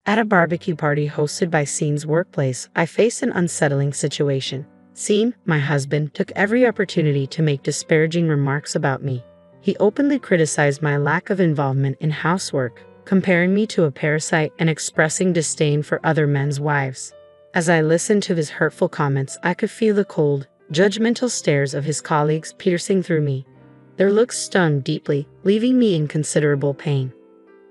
At a barbecue party hosted by Scene's workplace, I faced an unsettling situation. Scene, my husband, took every opportunity to make disparaging remarks about me. He openly criticized my lack of involvement in housework, comparing me to a parasite and expressing disdain for other men's wives. As I listened to his hurtful comments, I could feel the cold, judgmental stares of his colleagues piercing through me. Their looks stung deeply, leaving me in considerable pain.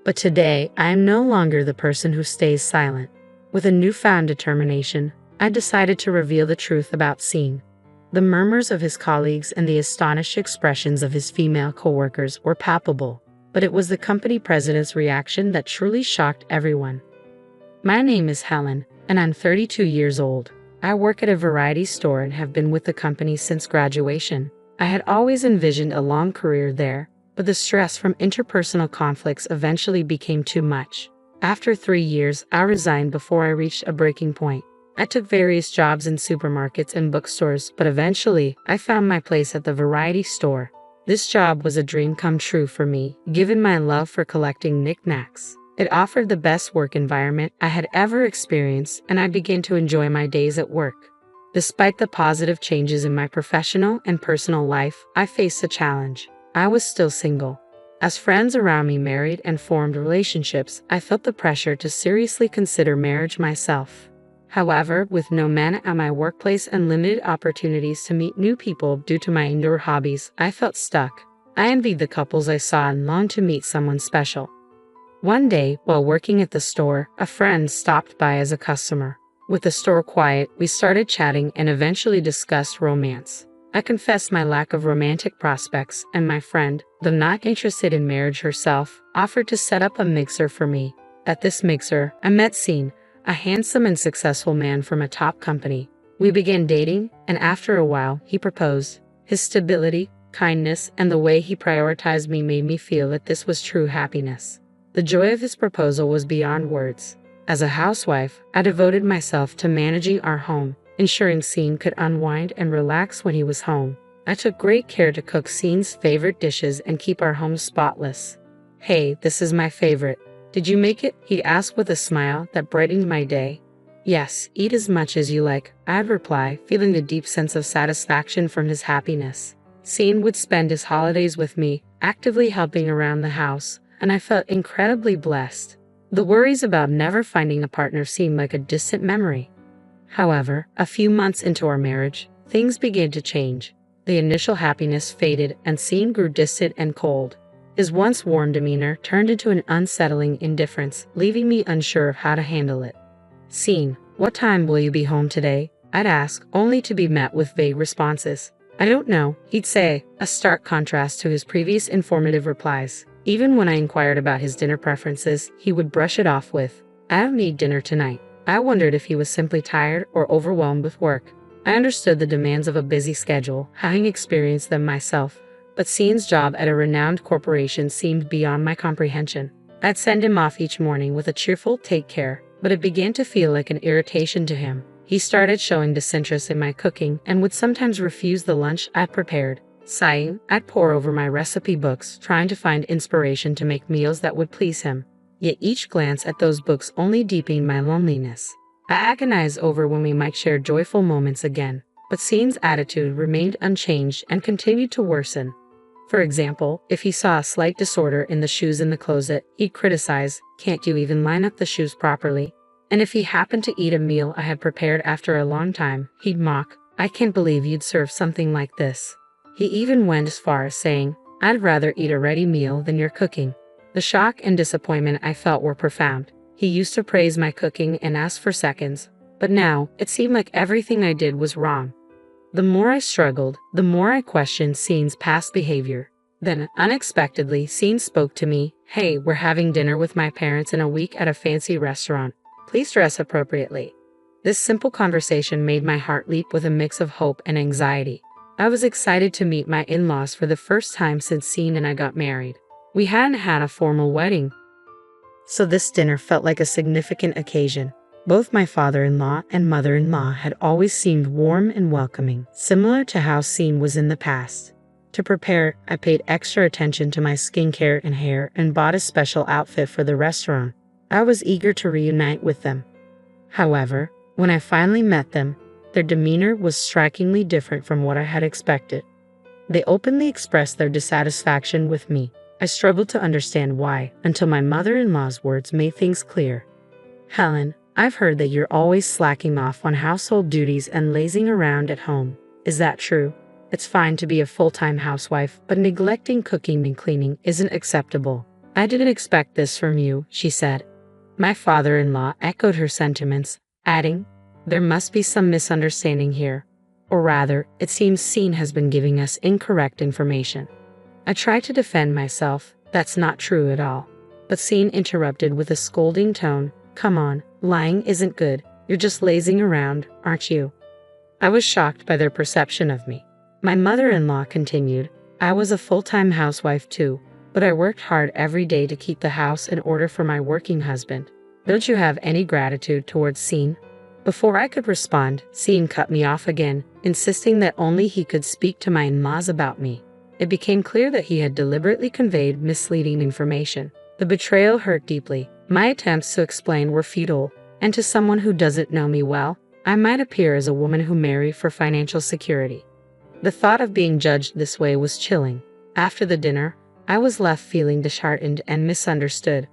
But today, I am no longer the person who stays silent. With a newfound determination, I decided to reveal the truth about Scene. The murmurs of his colleagues and the astonished expressions of his female coworkers were palpable, but it was the company president's reaction that truly shocked everyone. My name is Helen, and I'm 32 years old. I work at a variety store and have been with the company since graduation. I had always envisioned a long career there, but the stress from interpersonal conflicts eventually became too much. After 3 years, I resigned before I reached a breaking point. I took various jobs in supermarkets and bookstores, but eventually, I found my place at the variety store. This job was a dream come true for me, given my love for collecting knickknacks. It offered the best work environment I had ever experienced, and I began to enjoy my days at work. Despite the positive changes in my professional and personal life, I faced a challenge. I was still single. As friends around me married and formed relationships, I felt the pressure to seriously consider marriage myself. However, with no men at my workplace and limited opportunities to meet new people due to my indoor hobbies, I felt stuck. I envied the couples I saw and longed to meet someone special. One day, while working at the store, a friend stopped by as a customer. With the store quiet, we started chatting and eventually discussed romance. I confessed my lack of romantic prospects, and my friend, though not interested in marriage herself, offered to set up a mixer for me. At this mixer, I met Scene, a handsome and successful man from a top company. We began dating, and after a while, he proposed. His stability, kindness, and the way he prioritized me made me feel that this was true happiness. The joy of his proposal was beyond words. As a housewife, I devoted myself to managing our home, ensuring Scene could unwind and relax when he was home. I took great care to cook Scene's favorite dishes and keep our home spotless. "Hey, this is my favorite. Did you make it?" he asked with a smile that brightened my day. "Yes, eat as much as you like," I'd reply, feeling a deep sense of satisfaction from his happiness. Scene would spend his holidays with me, actively helping around the house, and I felt incredibly blessed. The worries about never finding a partner seemed like a distant memory. However, a few months into our marriage, things began to change. The initial happiness faded and Scene grew distant and cold. His once warm demeanor turned into an unsettling indifference, leaving me unsure of how to handle it. "Scene, what time will you be home today?" I'd ask, only to be met with vague responses. "I don't know," he'd say, a stark contrast to his previous informative replies. Even when I inquired about his dinner preferences, he would brush it off with, "I don't need dinner tonight." I wondered if he was simply tired or overwhelmed with work. I understood the demands of a busy schedule, having experienced them myself, but Scene's job at a renowned corporation seemed beyond my comprehension. I'd send him off each morning with a cheerful "take care," but it began to feel like an irritation to him. He started showing disinterest in my cooking and would sometimes refuse the lunch I'd prepared. Sighing, I'd pore over my recipe books, trying to find inspiration to make meals that would please him. Yet each glance at those books only deepened my loneliness. I agonized over when we might share joyful moments again, but Scene's attitude remained unchanged and continued to worsen. For example, if he saw a slight disorder in the shoes in the closet, he'd criticize, "Can't you even line up the shoes properly?" And if he happened to eat a meal I had prepared after a long time, he'd mock, "I can't believe you'd serve something like this." He even went as far as saying, "I'd rather eat a ready meal than your cooking." The shock and disappointment I felt were profound. He used to praise my cooking and ask for seconds, but now it seemed like everything I did was wrong. The more I struggled, the more I questioned Scene's past behavior. Then, unexpectedly, Scene spoke to me, "Hey, we're having dinner with my parents in a week at a fancy restaurant. Please dress appropriately." This simple conversation made my heart leap with a mix of hope and anxiety. I was excited to meet my in-laws for the first time since Scene and I got married. We hadn't had a formal wedding, so this dinner felt like a significant occasion. Both my father-in-law and mother-in-law had always seemed warm and welcoming, similar to how Scene was in the past. To prepare, I paid extra attention to my skincare and hair and bought a special outfit for the restaurant. I was eager to reunite with them. However, when I finally met them, their demeanor was strikingly different from what I had expected. They openly expressed their dissatisfaction with me. I struggled to understand why, until my mother-in-law's words made things clear. "Helen, I've heard that you're always slacking off on household duties and lazing around at home. Is that true? It's fine to be a full-time housewife, but neglecting cooking and cleaning isn't acceptable." "I didn't expect this from you," she said. My father-in-law echoed her sentiments, adding, "There must be some misunderstanding here. Or rather, it seems Scene has been giving us incorrect information." I tried to defend myself. "That's not true at all." But Scene interrupted with a scolding tone. "Come on, lying isn't good. You're just lazing around, aren't you?" I was shocked by their perception of me. My mother-in-law continued, "I was a full-time housewife too, but I worked hard every day to keep the house in order for my working husband. Don't you have any gratitude towards Scene?" Before I could respond, Scene cut me off again, insisting that only he could speak to my in-laws about me. It became clear that he had deliberately conveyed misleading information. The betrayal hurt deeply. My attempts to explain were futile, and to someone who doesn't know me well, I might appear as a woman who married for financial security. The thought of being judged this way was chilling. After the dinner, I was left feeling disheartened and misunderstood.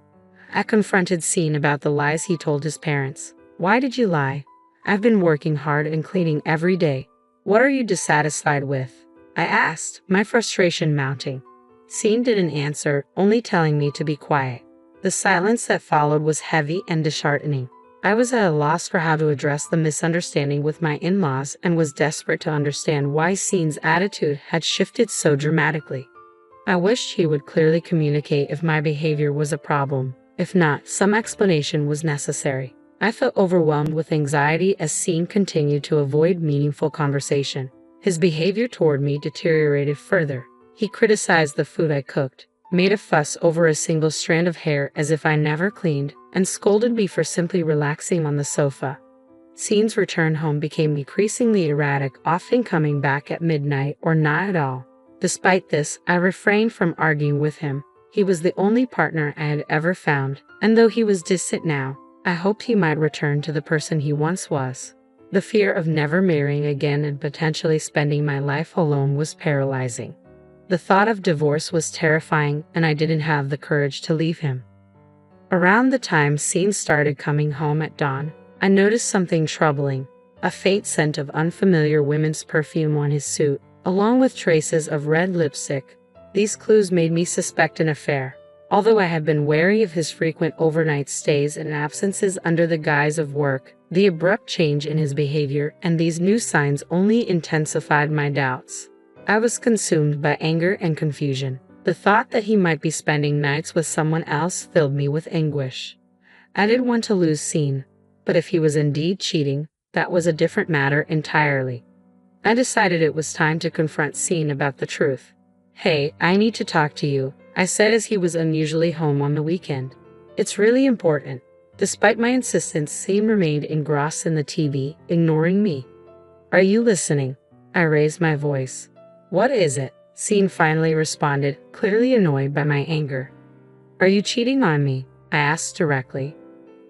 I confronted Scene about the lies he told his parents. "Why did you lie? I've been working hard and cleaning every day. What are you dissatisfied with?" I asked, my frustration mounting. Scene didn't answer, only telling me to be quiet. The silence that followed was heavy and disheartening. I was at a loss for how to address the misunderstanding with my in-laws and was desperate to understand why Scene's attitude had shifted so dramatically. I wished he would clearly communicate if my behavior was a problem. If not, some explanation was necessary. I felt overwhelmed with anxiety as Scene continued to avoid meaningful conversation. His behavior toward me deteriorated further. He criticized the food I cooked, made a fuss over a single strand of hair as if I never cleaned, and scolded me for simply relaxing on the sofa. Scene's return home became increasingly erratic, often coming back at midnight or not at all. Despite this, I refrained from arguing with him. He was the only partner I had ever found, and though he was distant now, I hoped he might return to the person he once was. The fear of never marrying again and potentially spending my life alone was paralyzing. The thought of divorce was terrifying, and I didn't have the courage to leave him. Around the time Scene started coming home at dawn, I noticed something troubling: a faint scent of unfamiliar women's perfume on his suit, along with traces of red lipstick. These clues made me suspect an affair. Although I had been wary of his frequent overnight stays and absences under the guise of work, the abrupt change in his behavior and these new signs only intensified my doubts. I was consumed by anger and confusion. The thought that he might be spending nights with someone else filled me with anguish. I didn't want to lose Scene, but if he was indeed cheating, that was a different matter entirely. I decided it was time to confront Scene about the truth. "Hey, I need to talk to you," I said as he was unusually home on the weekend. "It's really important." Despite my insistence, Scene remained engrossed in the TV, ignoring me. "Are you listening?" I raised my voice. "What is it?" Scene finally responded, clearly annoyed by my anger. "Are you cheating on me?" I asked directly.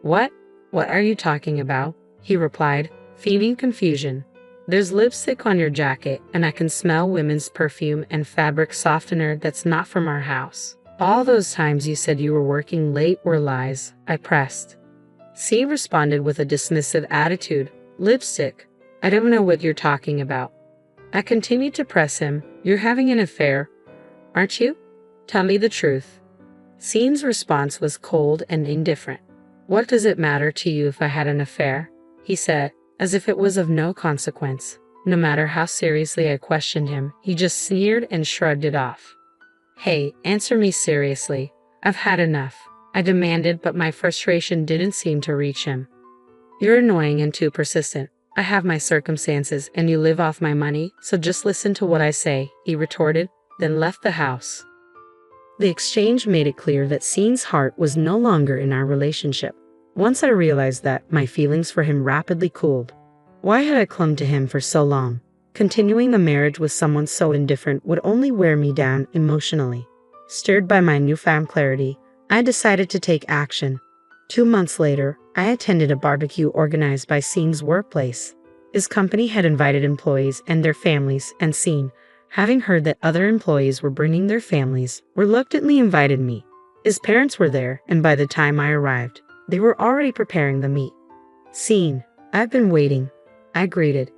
What are you talking about?" he replied, feigning confusion. "There's lipstick on your jacket, and I can smell women's perfume and fabric softener that's not from our house. All those times you said you were working late were lies," I pressed. Scene responded with a dismissive attitude. "Lipstick? I don't know what you're talking about." I continued to press him. "You're having an affair, aren't you? Tell me the truth." Scene's response was cold and indifferent. "What does it matter to you if I had an affair?" he said, as if it was of no consequence. No matter how seriously I questioned him, he just sneered and shrugged it off. "Hey, answer me seriously. I've had enough," I demanded, but my frustration didn't seem to reach him. "You're annoying and too persistent. I have my circumstances, and you live off my money, so just listen to what I say," he retorted, then left the house. The exchange made it clear that Scene's heart was no longer in our relationship. Once I realized that, my feelings for him rapidly cooled. Why had I clung to him for so long? Continuing the marriage with someone so indifferent would only wear me down emotionally. Stirred by my newfound clarity, I decided to take action. 2 months later, I attended a barbecue organized by Scene's workplace. His company had invited employees and their families, and Scene, having heard that other employees were bringing their families, reluctantly invited me. His parents were there, and by the time I arrived, they were already preparing the meat. Scene, I've been waiting, I greeted.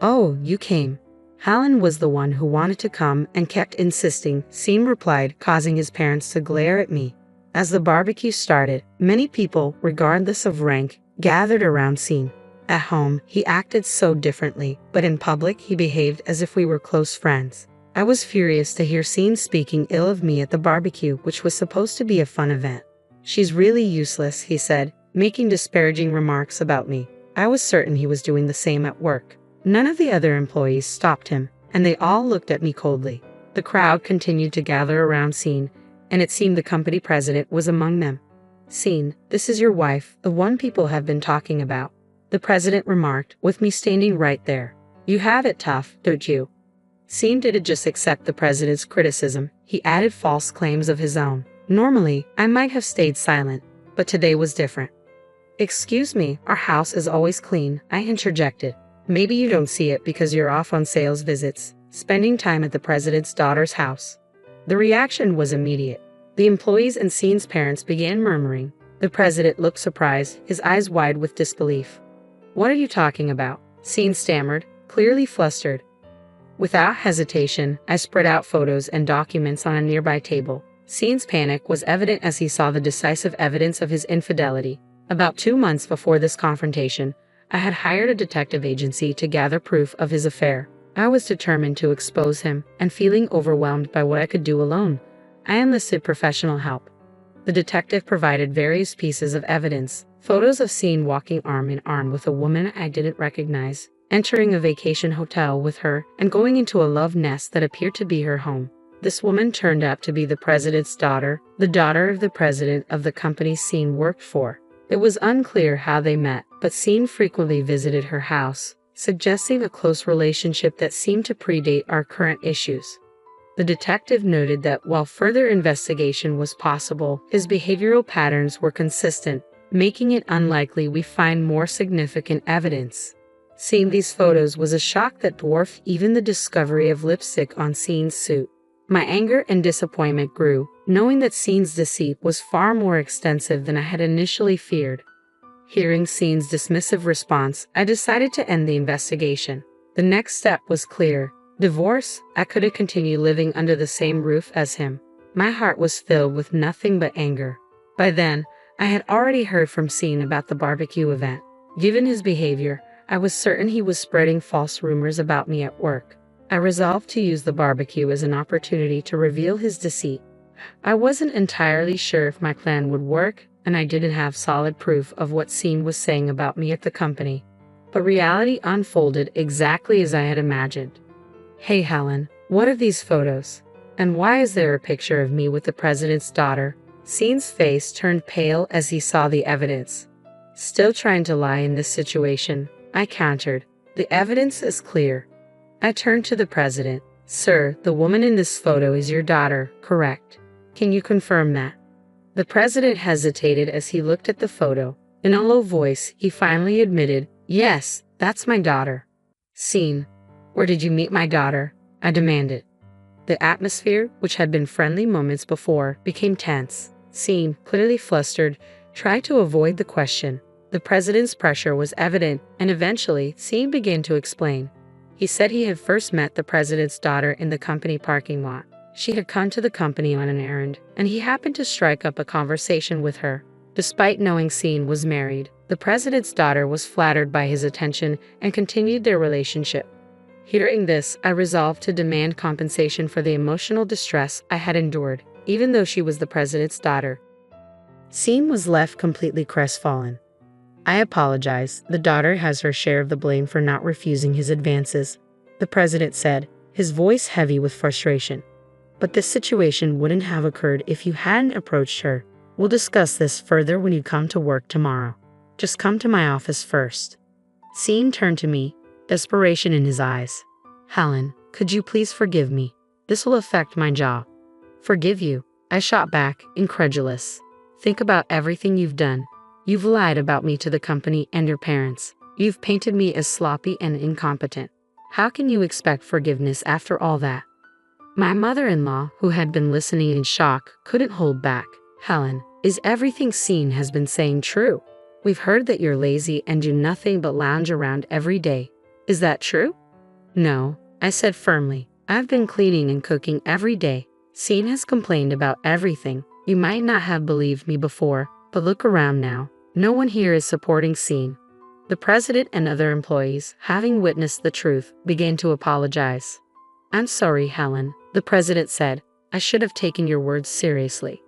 Oh, you came. Helen was the one who wanted to come and kept insisting, Scene replied, causing his parents to glare at me. As the barbecue started, many people, regardless of rank, gathered around Scene. At home, he acted so differently, but in public he behaved as if we were close friends. I was furious to hear Scene speaking ill of me at the barbecue, which was supposed to be a fun event. She's really useless, he said, making disparaging remarks about me. I was certain he was doing the same at work. None of the other employees stopped him, and they all looked at me coldly. The crowd continued to gather around Scene, and it seemed the company president was among them. Scene, this is your wife, the one people have been talking about, the president remarked, with me standing right there. You have it tough, don't you? Scene didn't just accept the president's criticism, he added false claims of his own. Normally, I might have stayed silent, but today was different. Excuse me, our house is always clean, I interjected. Maybe you don't see it because you're off on sales visits, spending time at the president's daughter's house. The reaction was immediate. The employees and Scene's parents began murmuring. The president looked surprised, his eyes wide with disbelief. What are you talking about? Scene stammered, clearly flustered. Without hesitation, I spread out photos and documents on a nearby table. Scene's panic was evident as he saw the decisive evidence of his infidelity. About 2 months before this confrontation, I had hired a detective agency to gather proof of his affair. I was determined to expose him, and feeling overwhelmed by what I could do alone, I enlisted professional help. The detective provided various pieces of evidence, photos of Scene walking arm in arm with a woman I didn't recognize, entering a vacation hotel with her, and going into a love nest that appeared to be her home. This woman turned out to be the president's daughter, the daughter of the president of the company Scene worked for. It was unclear how they met, but Scene frequently visited her house, suggesting a close relationship that seemed to predate our current issues. The detective noted that while further investigation was possible, his behavioral patterns were consistent, making it unlikely we find more significant evidence. Seeing these photos was a shock that dwarfed even the discovery of lipstick on Scene's suit. My anger and disappointment grew, knowing that Scene's deceit was far more extensive than I had initially feared. Hearing Scene's dismissive response, I decided to end the investigation. The next step was clear. Divorce. I couldn't continue living under the same roof as him. My heart was filled with nothing but anger. By then, I had already heard from Scene about the barbecue event. Given his behavior, I was certain he was spreading false rumors about me at work. I resolved to use the barbecue as an opportunity to reveal his deceit. I wasn't entirely sure if my plan would work, and I didn't have solid proof of what Scene was saying about me at the company. But reality unfolded exactly as I had imagined. Hey Helen, what are these photos? And why is there a picture of me with the president's daughter? Scene's face turned pale as he saw the evidence. Still trying to lie in this situation, I countered. The evidence is clear. I turned to the president. Sir, the woman in this photo is your daughter, correct? Can you confirm that? The president hesitated as he looked at the photo. In a low voice, he finally admitted, yes, that's my daughter. Scene, where did you meet my daughter? I demanded. The atmosphere, which had been friendly moments before, became tense. Scene, clearly flustered, tried to avoid the question. The president's pressure was evident, and eventually, Scene began to explain. He said he had first met the president's daughter in the company parking lot. She had come to the company on an errand, and he happened to strike up a conversation with her. Despite knowing Scene was married, the president's daughter was flattered by his attention and continued their relationship. Hearing this, I resolved to demand compensation for the emotional distress I had endured, even though she was the president's daughter. Scene was left completely crestfallen. I apologize. The daughter has her share of the blame for not refusing his advances, the president said, his voice heavy with frustration. But this situation wouldn't have occurred if you hadn't approached her. We'll discuss this further when you come to work tomorrow. Just come to my office first. Scene turned to me, desperation in his eyes. Helen, could you please forgive me? This will affect my job. Forgive you? I shot back, incredulous. Think about everything you've done. You've lied about me to the company and your parents. You've painted me as sloppy and incompetent. How can you expect forgiveness after all that?" My mother-in-law, who had been listening in shock, couldn't hold back. "Helen, is everything Scene has been saying true? We've heard that you're lazy and do nothing but lounge around every day. Is that true?" "No," I said firmly. "I've been cleaning and cooking every day. Scene has complained about everything. You might not have believed me before, but look around now. No one here is supporting Scene." The president and other employees, having witnessed the truth, began to apologize. "I'm sorry, Helen," the president said. "I should have taken your words seriously."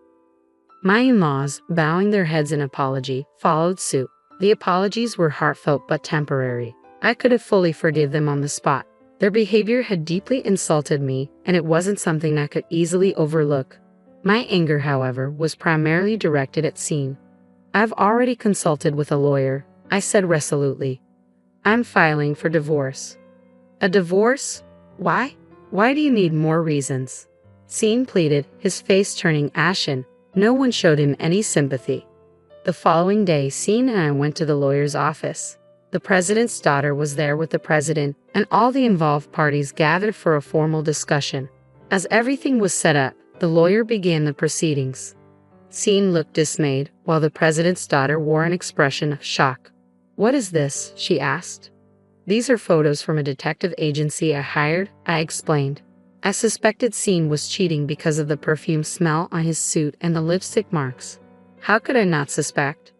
My in-laws, bowing their heads in apology, followed suit. The apologies were heartfelt but temporary. I could have fully forgiven them on the spot. Their behavior had deeply insulted me, and it wasn't something I could easily overlook. My anger, however, was primarily directed at Scene. "I've already consulted with a lawyer," I said resolutely. "I'm filing for divorce." "A divorce? Why? Why do you need more reasons?" Scene pleaded, his face turning ashen. No one showed him any sympathy. The following day, Scene and I went to the lawyer's office. The president's daughter was there with the president, and all the involved parties gathered for a formal discussion. As everything was set up, the lawyer began the proceedings. Scene looked dismayed, while the president's daughter wore an expression of shock. "What is this?" she asked. "These are photos from a detective agency I hired," I explained. I suspected Scene was cheating because of the perfume smell on his suit and the lipstick marks. How could I not suspect?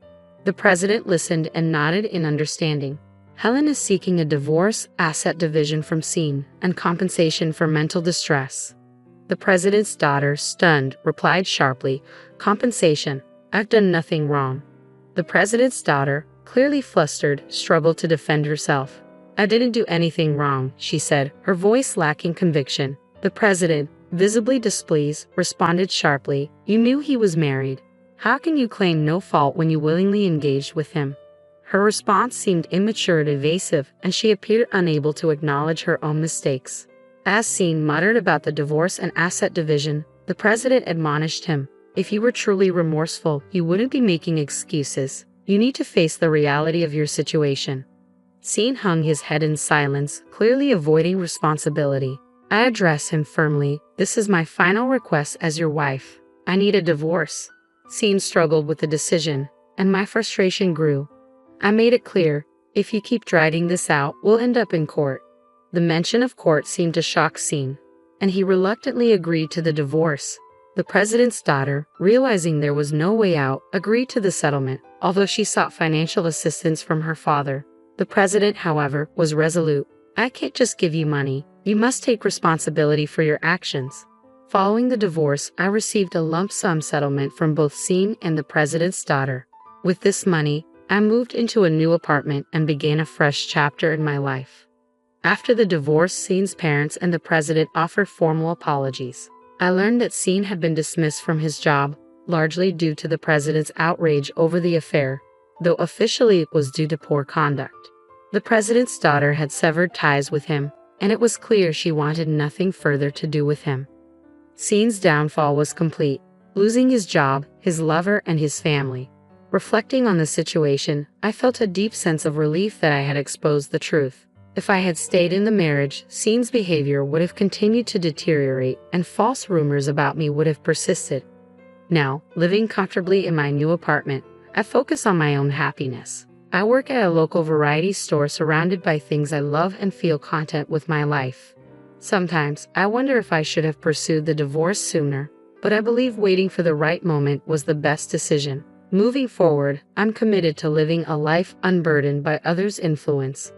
The president listened and nodded in understanding. "Helen is seeking a divorce, asset division from Scene, and compensation for mental distress." The president's daughter, stunned, replied sharply, "Compensation? I've done nothing wrong." The president's daughter, clearly flustered, struggled to defend herself. "I didn't do anything wrong," she said, her voice lacking conviction. The president, visibly displeased, responded sharply, "You knew he was married. How can you claim no fault when you willingly engaged with him?" Her response seemed immature and evasive, and she appeared unable to acknowledge her own mistakes. As Scene muttered about the divorce and asset division, the president admonished him, "If you were truly remorseful, you wouldn't be making excuses. You need to face the reality of your situation." Scene hung his head in silence, clearly avoiding responsibility. I addressed him firmly, "This is my final request as your wife. I need a divorce." Scene struggled with the decision, and my frustration grew. I made it clear, "If you keep dragging this out, we'll end up in court." The mention of court seemed to shock Scene, and he reluctantly agreed to the divorce. The president's daughter, realizing there was no way out, agreed to the settlement, although she sought financial assistance from her father. The president, however, was resolute. "I can't just give you money. You must take responsibility for your actions." Following the divorce, I received a lump sum settlement from both Scene and the president's daughter. With this money, I moved into a new apartment and began a fresh chapter in my life. After the divorce, Scene's parents and the president offered formal apologies. I learned that Scene had been dismissed from his job, largely due to the president's outrage over the affair, though officially it was due to poor conduct. The president's daughter had severed ties with him, and it was clear she wanted nothing further to do with him. Scene's downfall was complete, losing his job, his lover, and his family. Reflecting on the situation, I felt a deep sense of relief that I had exposed the truth. If I had stayed in the marriage, Scene's behavior would have continued to deteriorate, and false rumors about me would have persisted. Now, living comfortably in my new apartment, I focus on my own happiness. I work at a local variety store surrounded by things I love and feel content with my life. Sometimes, I wonder if I should have pursued the divorce sooner, but I believe waiting for the right moment was the best decision. Moving forward, I'm committed to living a life unburdened by others' influence,